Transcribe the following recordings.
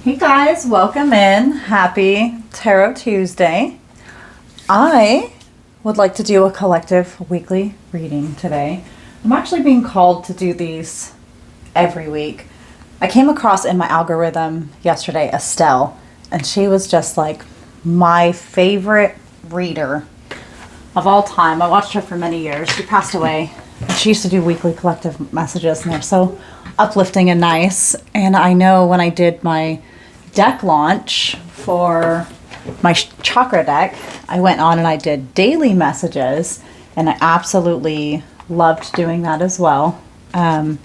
Hey guys, welcome in. Happy Tarot Tuesday. I would like to do a collective weekly reading today. I'm actually being called to do these every week. I came across in my algorithm yesterday Estelle, and she was just like my favorite reader of all time. I watched her for many years. She passed away. She used to do weekly collective messages, and they're so uplifting and nice. And I know when I did my deck launch for my chakra deck, I went on and I did daily messages, and I absolutely loved doing that as well. So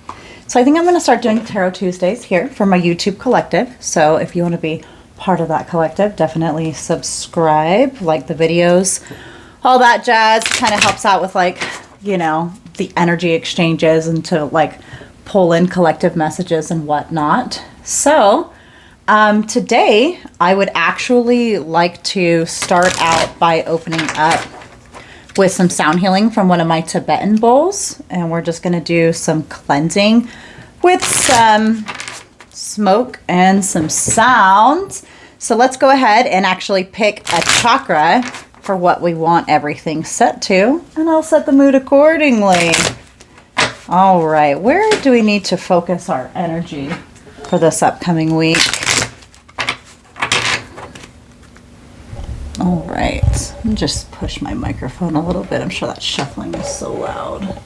I think I'm going to start doing Tarot Tuesdays here for my YouTube collective. So if you want to be part of that collective, definitely subscribe, like the videos, all that jazz. Kind of helps out with, like, you know, the energy exchanges and to like pull in collective messages and whatnot. So today I would actually like to start out by opening up with some sound healing from one of my Tibetan bowls, and we're just going to do some cleansing with some smoke and some sounds. So let's go ahead and actually pick a chakra for what we want everything set to, and I'll set the mood accordingly. All right, where do we need to focus our energy for this upcoming week? All right, let me just push my microphone a little bit. I'm sure that shuffling is so loud.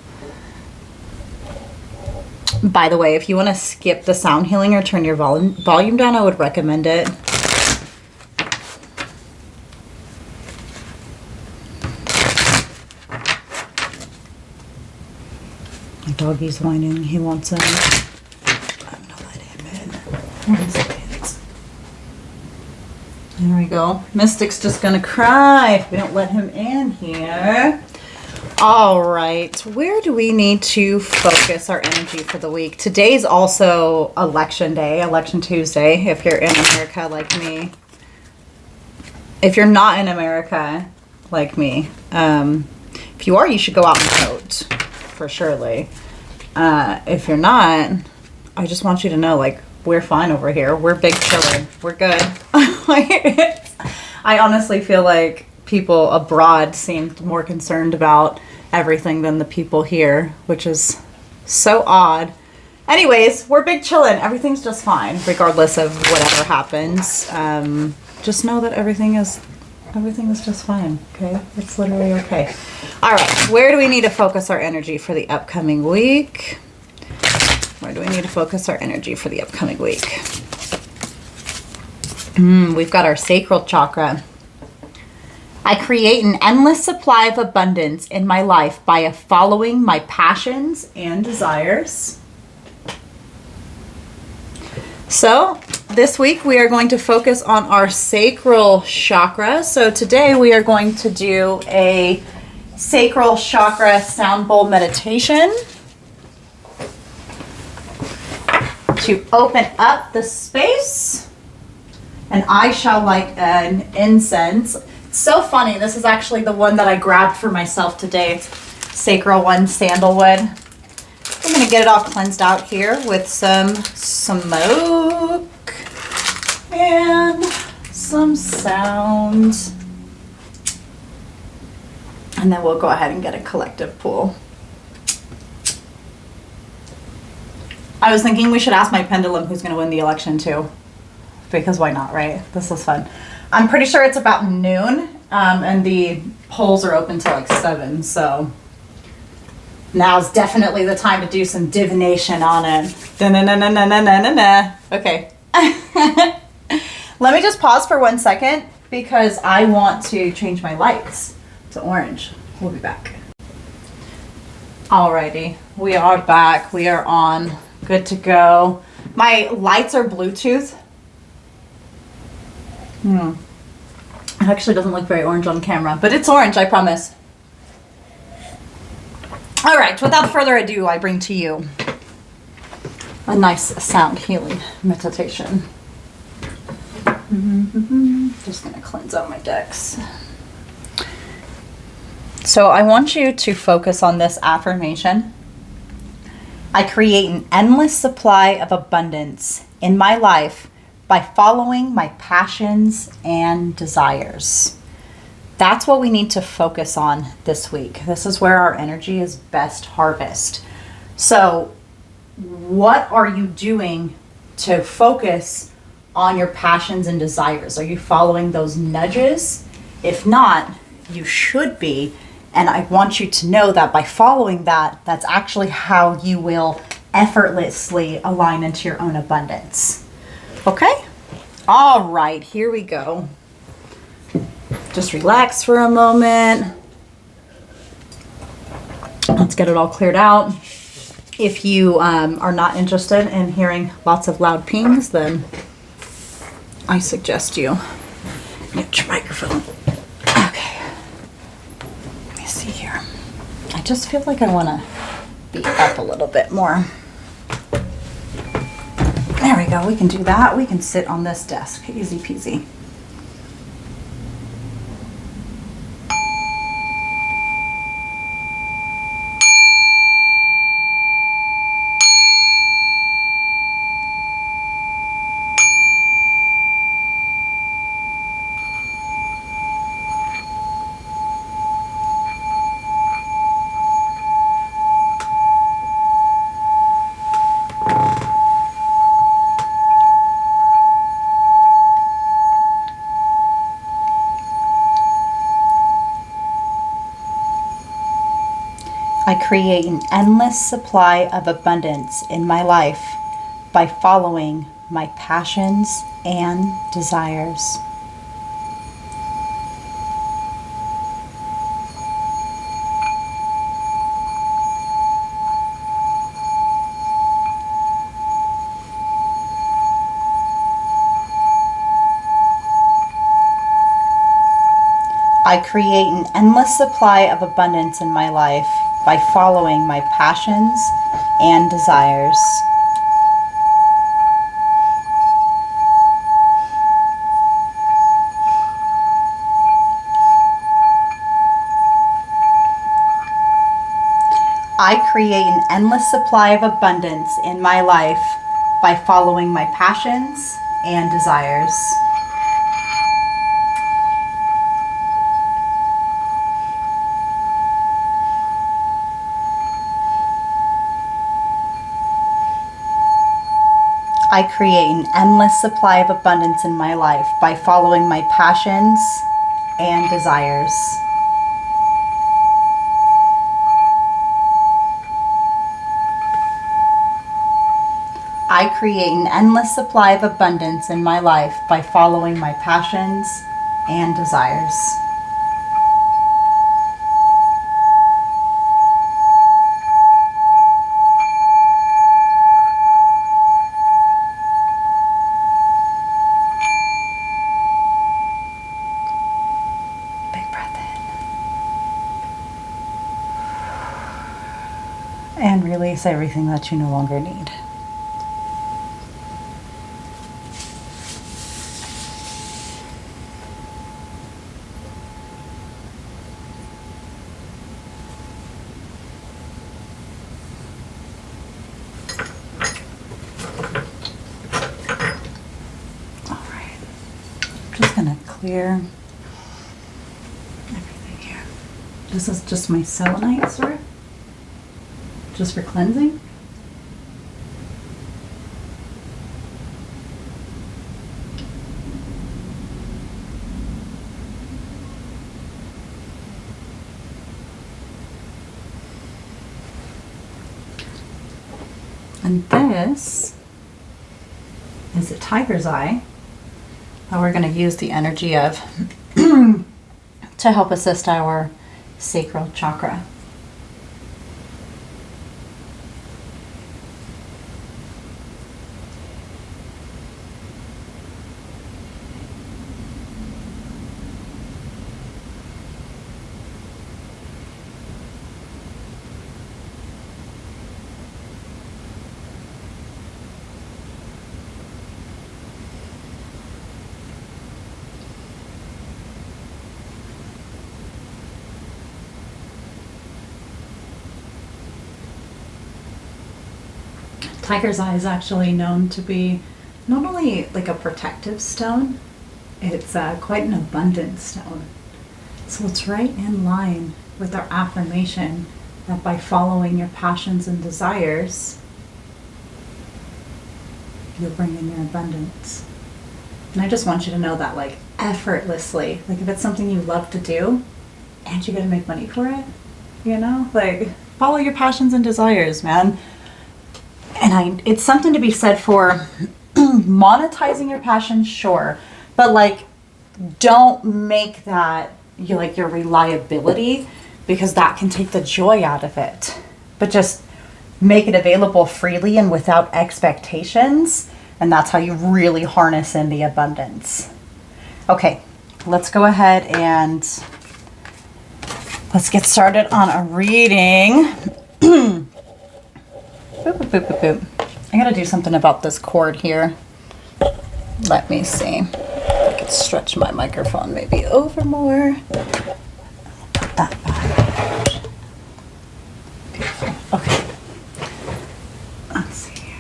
By the way, if you want to skip the sound healing or turn your volume down, I would recommend it. My doggy's whining. He wants in. I'm gonna let him in. 1 second. There we go. Mystic's just gonna cry if we don't let him in here. All right, where do we need to focus our energy for the week? Today's also election day, election Tuesday, if you're in America like me. If you're not in America like me, if you are, you should go out and vote, for surely. If you're not, I just want you to know, like, we're fine over here. We're big chillin'. We're good. I honestly feel like people abroad seemed more concerned about everything than the people here, which is so odd. Anyways, we're big chillin'. Everything's just fine, regardless of whatever happens. Just know that everything is just fine, okay? It's literally okay. All right, where do we need to focus our energy for the upcoming week? Where do we need to focus our energy for the upcoming week? We've got our sacral chakra. I create an endless supply of abundance in my life by following my passions and desires. So this week we are going to focus on our sacral chakra. So today we are going to do a sacral chakra sound bowl meditation to open up the space. And I shall light an incense. It's so funny. This is actually the one that I grabbed for myself today. It's Sacral One Sandalwood. I'm going to get it all cleansed out here with some smoke and some sound. And then we'll go ahead and get a collective pull. I was thinking we should ask my Pendulum who's going to win the election too. Because why not, right? This is fun. I'm pretty sure it's about noon, and the polls are open till like 7, so now's definitely the time to do some divination on it. Da-na-na-na-na-na-na-na. Okay. Let me just pause for 1 second because I want to change my lights to orange. We'll be back. Alrighty, we are back. We are on. Good to go. My lights are Bluetooth. It actually doesn't look very orange on camera, but it's orange, I promise. All right, without further ado, I bring to you a nice sound healing meditation. Just gonna cleanse out my decks. So I want you to focus on this affirmation. I create an endless supply of abundance in my life by following my passions and desires. That's what we need to focus on this week. This is where our energy is best harvested. So, what are you doing to focus on your passions and desires? Are you following those nudges? If not, you should be. And I want you to know that by following that, that's actually how you will effortlessly align into your own abundance. Okay? All right, here we go. Just relax for a moment. Let's get it all cleared out. If you are not interested in hearing lots of loud pings, then I suggest you mute your microphone. Okay. Let me see here. I just feel like I want to be up a little bit more. There we go. We can do that. We can sit on this desk. Easy peasy. I create an endless supply of abundance in my life by following my passions and desires. I create an endless supply of abundance in my life by following my passions and desires. I create an endless supply of abundance in my life by following my passions and desires. I create an endless supply of abundance in my life by following my passions and desires. I create an endless supply of abundance in my life by following my passions and desires. And release everything that you no longer need. All right. I'm just going to clear everything here. This is just my selenite, sir. Just for cleansing. And this is a tiger's eye that we're going to use the energy of to help assist our sacral chakra. Tiger's eye is actually known to be not only like a protective stone, it's quite an abundant stone. So it's right in line with our affirmation that by following your passions and desires, you'll bring in your abundance. And I just want you to know that, like, effortlessly, like if it's something you love to do and you're gonna make money for it, you know, like follow your passions and desires, man. And it's something to be said for monetizing your passion, sure, but like don't make that your reliability, because that can take the joy out of it. But just make it available freely and without expectations, and that's how you really harness in the abundance. Okay, let's go ahead and let's get started on a reading. Boop, boop, boop, boop, boop. I gotta do something about this cord here. Let me see. I could stretch my microphone maybe over more. Put that back. Beautiful. Okay. Let's see here.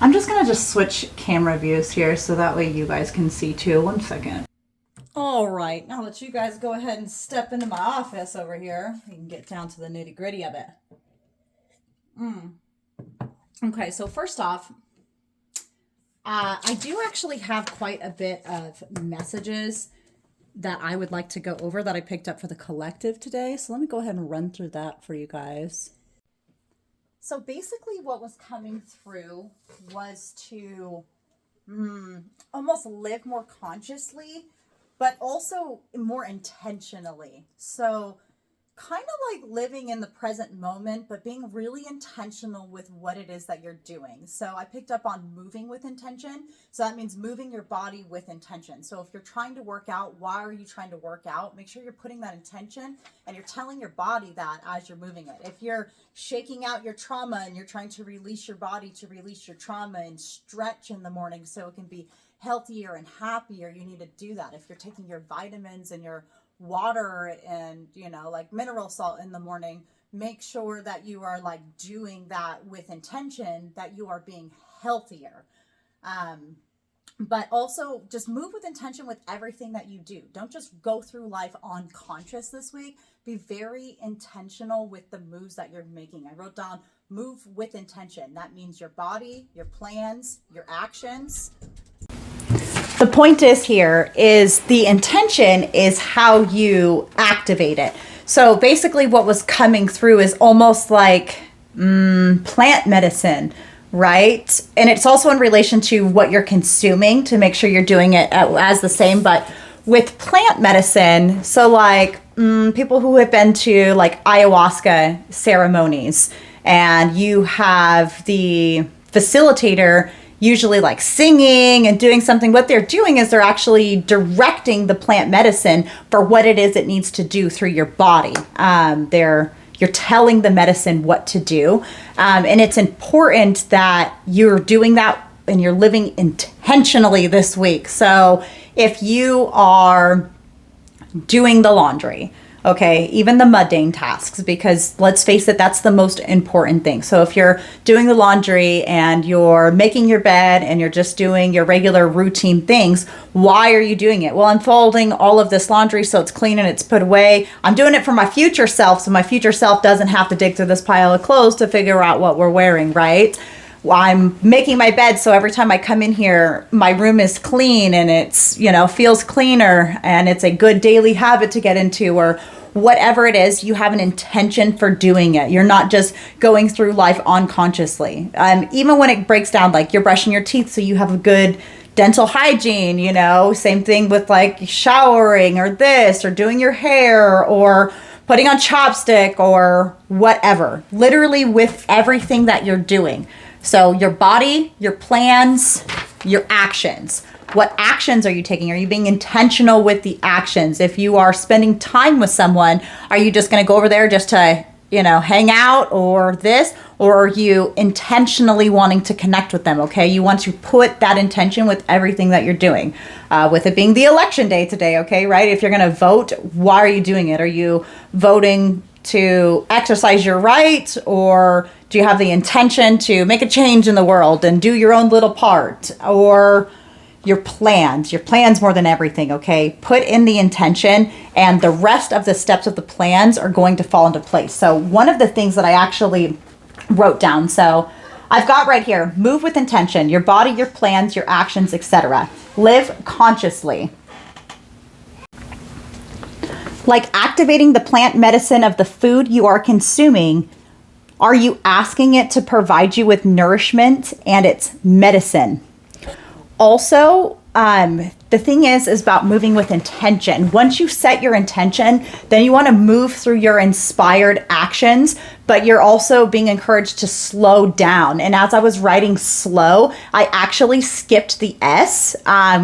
I'm just gonna switch camera views here so that way you guys can see too. 1 second. All right, now that you guys go ahead and step into my office over here, you can get down to the nitty gritty of it. Okay, so first off, I do actually have quite a bit of messages that I would like to go over that I picked up for the collective today. So let me go ahead and run through that for you guys. So basically what was coming through was to almost live more consciously, but also more intentionally. So kind of like living in the present moment, but being really intentional with what it is that you're doing. So I picked up on moving with intention. So that means moving your body with intention. So if you're trying to work out, why are you trying to work out? Make sure you're putting that intention and you're telling your body that as you're moving it. If you're shaking out your trauma and you're trying to release your body to release your trauma and stretch in the morning so it can be healthier and happier, you need to do that. If you're taking your vitamins and your water and like mineral salt in the morning, make sure that you are like doing that with intention, that you are being healthier. But also just move with intention with everything that you do. Don't just go through life unconscious this week. Be very intentional with the moves that you're making. I wrote down move with intention. That means your body, your plans, your actions. The point is the intention is how you activate it. So basically what was coming through is almost like plant medicine, right? And it's also in relation to what you're consuming to make sure you're doing it as the same. But with plant medicine, so like people who have been to like ayahuasca ceremonies, and you have the facilitator usually like singing and doing something, what they're doing is they're actually directing the plant medicine for what it is it needs to do through your body. You're telling the medicine what to do. And it's important that you're doing that and you're living intentionally this week. So if you are doing the laundry, okay, even the mundane tasks, because let's face it, that's the most important thing. So if you're doing the laundry and you're making your bed and you're just doing your regular routine things, why are you doing it? Well, I'm folding all of this laundry so it's clean and it's put away. I'm doing it for my future self, so my future self doesn't have to dig through this pile of clothes to figure out what we're wearing, right? Well, I'm making my bed so every time I come in here, my room is clean and it's, feels cleaner, and it's a good daily habit to get into, or whatever it is, you have an intention for doing it. You're not just going through life unconsciously. Even when it breaks down, like you're brushing your teeth so you have a good dental hygiene, same thing with like showering or this, or doing your hair, or putting on chopstick, or whatever, literally with everything that you're doing. So your body, your plans, your actions. What actions are you taking? Are you being intentional with the actions? If you are spending time with someone, are you just going to go over there just to, hang out or this? Or are you intentionally wanting to connect with them? Okay. You want to put that intention with everything that you're doing, with it being the election day today. Okay. Right. If you're going to vote, why are you doing it? Are you voting to exercise your right, or do you have the intention to make a change in the world and do your own little part, or your plans more than everything, okay? Put in the intention and the rest of the steps of the plans are going to fall into place. So one of the things that I actually wrote down, so I've got right here, move with intention, your body, your plans, your actions, etc. Live consciously. Like activating the plant medicine of the food you are consuming, are you asking it to provide you with nourishment and its medicine? Also, the thing is about moving with intention. Once you set your intention, then you want to move through your inspired actions, but you're also being encouraged to slow down. And as I was writing slow, I actually skipped the S,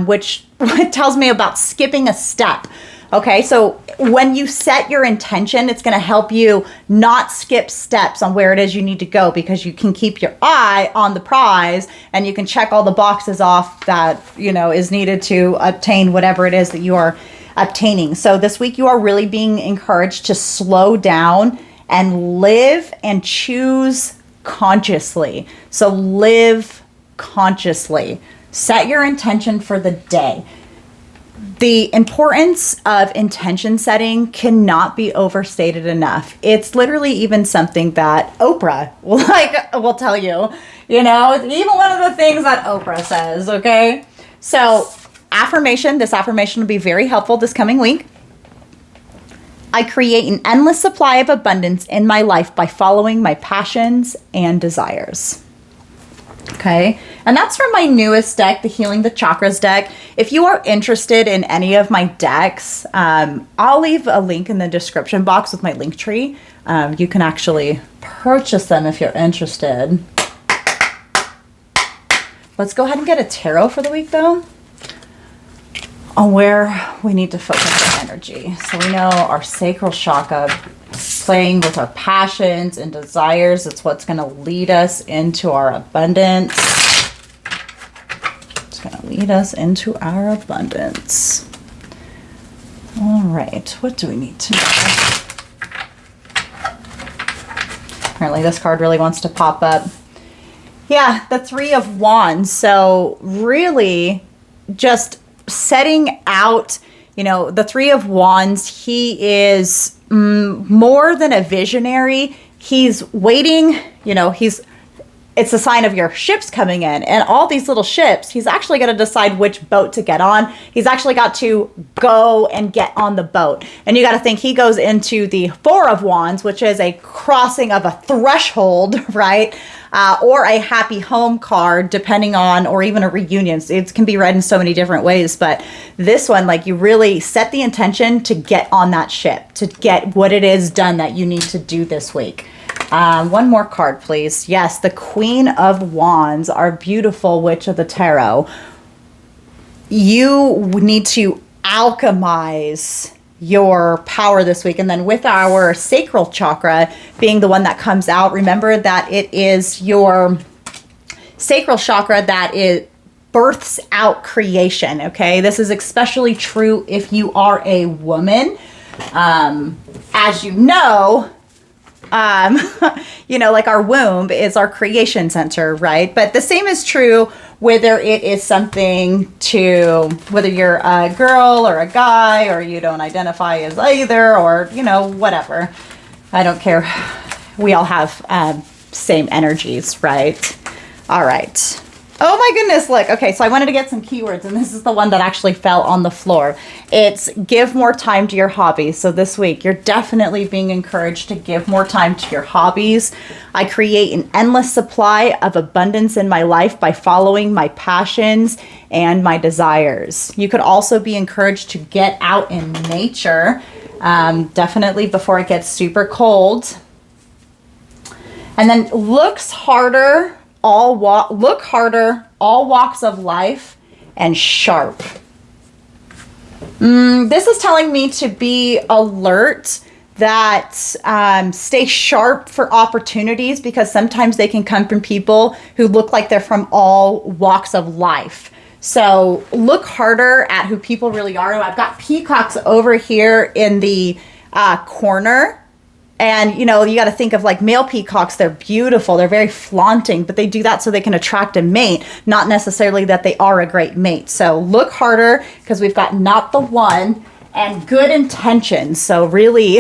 which tells me about skipping a step. Okay, so when you set your intention, it's going to help you not skip steps on where it is you need to go, because you can keep your eye on the prize and you can check all the boxes off that, is needed to obtain whatever it is that you are obtaining. So this week you are really being encouraged to slow down and live and choose consciously. So live consciously. Set your intention for the day. The importance of intention setting cannot be overstated enough. It's literally even something that Oprah will tell you, it's even one of the things that Oprah says, okay? So this affirmation will be very helpful this coming week. I create an endless supply of abundance in my life by following my passions and desires. Okay, and that's from my newest deck, the Healing the Chakras deck. If you are interested in any of my decks, I'll leave a link in the description box with my link tree. You can actually purchase them if you're interested. Let's go ahead and get a tarot for the week, though, on where we need to focus our energy. So we know our sacral chakra, playing with our passions and desires. It's what's going to lead us into our abundance. It's going to lead us into our abundance. All right. What do we need to know? Apparently this card really wants to pop up. Yeah, the Three of Wands. So really just setting out, the Three of Wands, he is more than a visionary. He's waiting, it's a sign of your ships coming in, and all these little ships, he's actually going to decide which boat to get on. He's actually got to go and get on the boat. And you got to think he goes into the Four of Wands, which is a crossing of a threshold, right? Or a happy home card, depending on, or even a reunion. It can be read in so many different ways, but this one, you really set the intention to get on that ship, to get what it is done that you need to do this week. One more card, please. Yes, the Queen of Wands, our beautiful Witch of the Tarot. You need to alchemize your power this week. And then with our sacral chakra being the one that comes out, remember that it is your sacral chakra that it births out creation, okay? This is especially true if you are a woman. As you know, our womb is our creation center, right? But the same is true whether it is something whether you're a girl or a guy, or you don't identify as either, or, whatever. I don't care. We all have same energies, right? All right. Oh my goodness, look. Okay, so I wanted to get some keywords, and this is the one that actually fell on the floor. It's give more time to your hobbies. So this week, you're definitely being encouraged to give more time to your hobbies. I create an endless supply of abundance in my life by following my passions and my desires. You could also be encouraged to get out in nature, definitely before it gets super cold. And then look harder, all walks of life, and sharp. This is telling me to be alert, that stay sharp for opportunities, because sometimes they can come from people who look like they're from all walks of life. So look harder at who people really are. I've got peacocks over here in the corner. And, you got to think of like male peacocks. They're beautiful. They're very flaunting, but they do that so they can attract a mate, not necessarily that they are a great mate. So look harder because we've got not the one and good intentions. So really,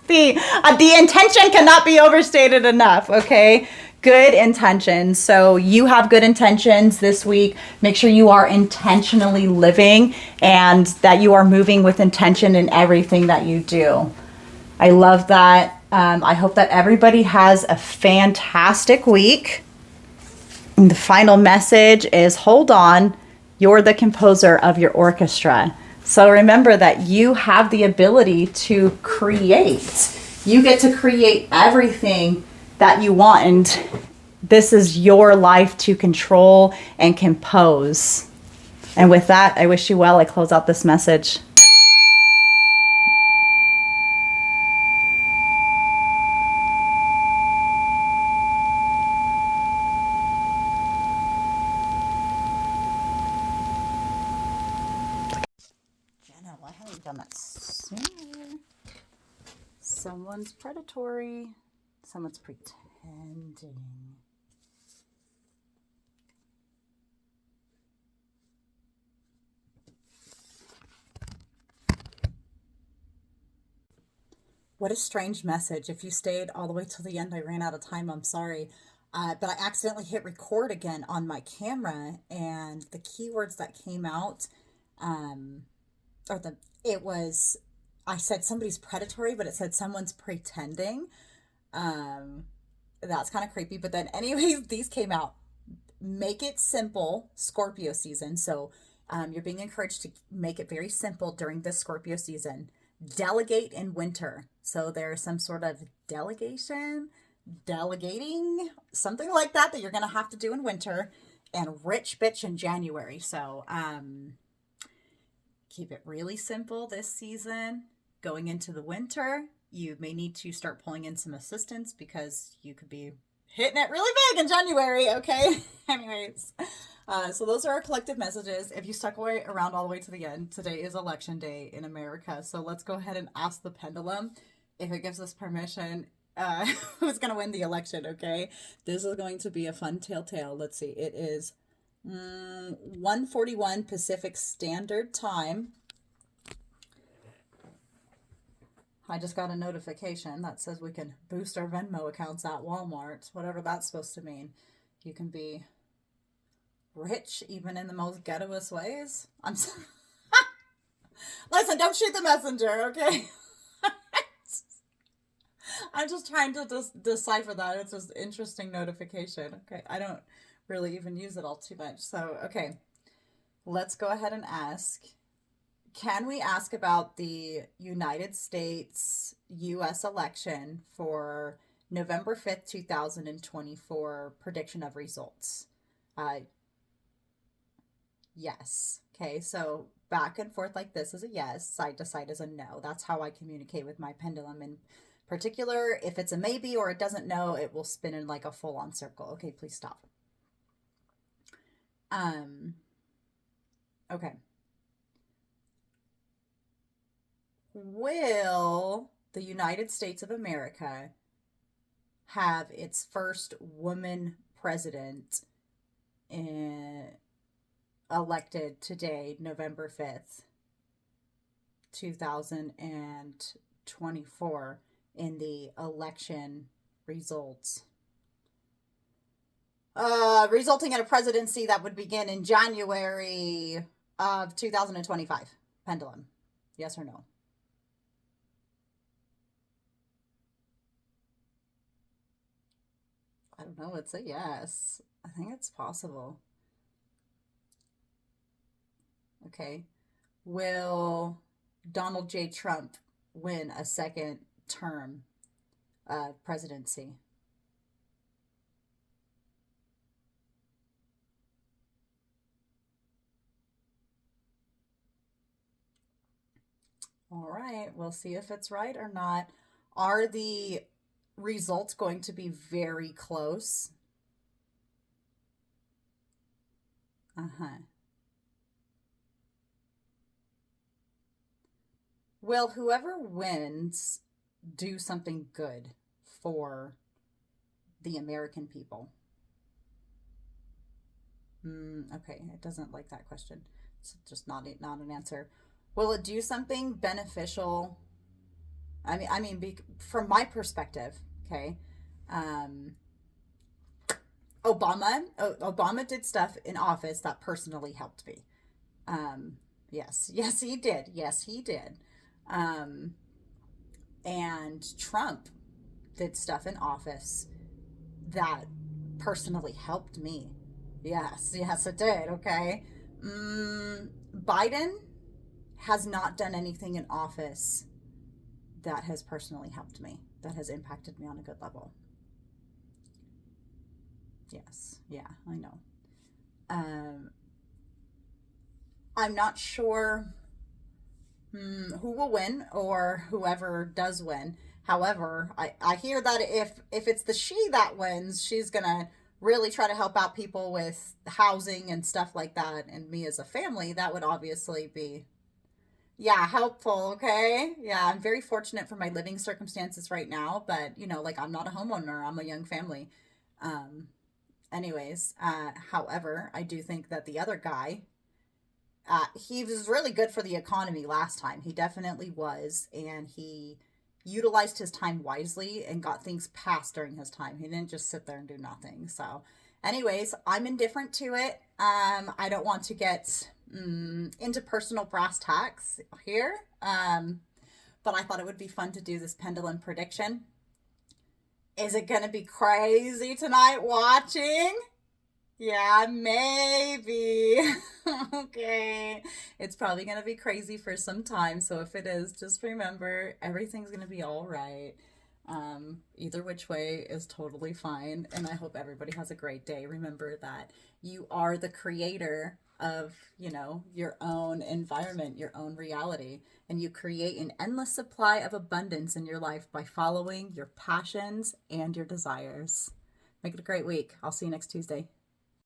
the intention cannot be overstated enough, okay? Good intentions. So you have good intentions this week. Make sure you are intentionally living and that you are moving with intention in everything that you do. I love that. I hope that everybody has a fantastic week. And the final message is hold on. You're the composer of your orchestra. So remember that you have the ability to create. You get to create everything that you want. And this is your life to control and compose. And with that, I wish you well. I close out this message. Jenna, why haven't you done that sooner? Someone's predatory. Someone's pretending. What a strange message. If you stayed all the way till the end, I ran out of time. I'm sorry. But I accidentally hit record again on my camera, and the keywords that came out, I said somebody's predatory, but it said someone's pretending. That's kind of creepy. But then anyways, these came out. Make it simple, Scorpio season. So you're being encouraged to make it very simple during this Scorpio season. Delegate in winter. So there's some sort of delegating, something like that you're going to have to do in winter, and rich bitch in January. So keep it really simple this season. Going into the winter, you may need to start pulling in some assistance because you could be hitting it really big in January, okay? Anyways, so those are our collective messages. If you stuck around all the way to the end, today is election day in America. So let's go ahead and ask the pendulum if it gives us permission. Who's going to win the election, okay? This is going to be a fun telltale. Let's see. It is 1:41 Pacific Standard Time. I just got a notification that says we can boost our Venmo accounts at Walmart, whatever that's supposed to mean. You can be rich even in the most ghettoest ways. I'm sorry. Listen, don't shoot the messenger, okay? I'm just trying to decipher that. It's just interesting notification. Okay, I don't really even use it all too much. So, okay, let's go ahead and ask. Can we ask about the United States U.S. election for November 5th, 2024 prediction of results? Yes. Okay, so back and forth like this is a yes, side to side is a no. That's how I communicate with my pendulum in particular. If it's a maybe or it doesn't know, it will spin in like a full-on circle. Okay, please stop. Okay. Will the United States of America have its first woman president elected today, November 5th, 2024, in the election results? Resulting in a presidency that would begin in January of 2025. Pendulum. Yes or no? I don't know. It's a yes. I think it's possible. Okay. Will Donald J. Trump win a second term presidency? All right. We'll see if it's right or not. Are the results going to be very close? Uh-huh. Well, whoever wins do something good for the American people? Okay, it doesn't like that question. It's just not an answer. Will it do something beneficial? From my perspective, okay. Um, Obama did stuff in office that personally helped me. Yes, he did. Yes, he did. Um, and Trump did stuff in office that personally helped me. Yes, it did. Okay. Biden has not done anything in office that has personally helped me, that has impacted me on a good level. Yes, yeah, I know. Um, I'm not sure who will win or whoever does win. However, I hear that if it's the she that wins, she's gonna really try to help out people with housing and stuff like that. And me as a family, that would obviously be, yeah, helpful. Okay, yeah, I'm very fortunate for my living circumstances right now, but like I'm not a homeowner. I'm a young family. Anyways, however, I do think that the other guy, he was really good for the economy last time. He definitely was, and he utilized his time wisely and got things passed during his time. He didn't just sit there and do nothing. So, anyways, I'm indifferent to it. I don't want to get into personal brass tacks here, but I thought it would be fun to do this pendulum prediction. Is it going to be crazy tonight watching? Yeah, maybe. Okay. It's probably going to be crazy for some time. So if it is, just remember everything's going to be all right. Either which way is totally fine. And I hope everybody has a great day. Remember that you are the creator of, your own environment, your own reality. And you create an endless supply of abundance in your life by following your passions and your desires. Make it a great week. I'll see you next Tuesday.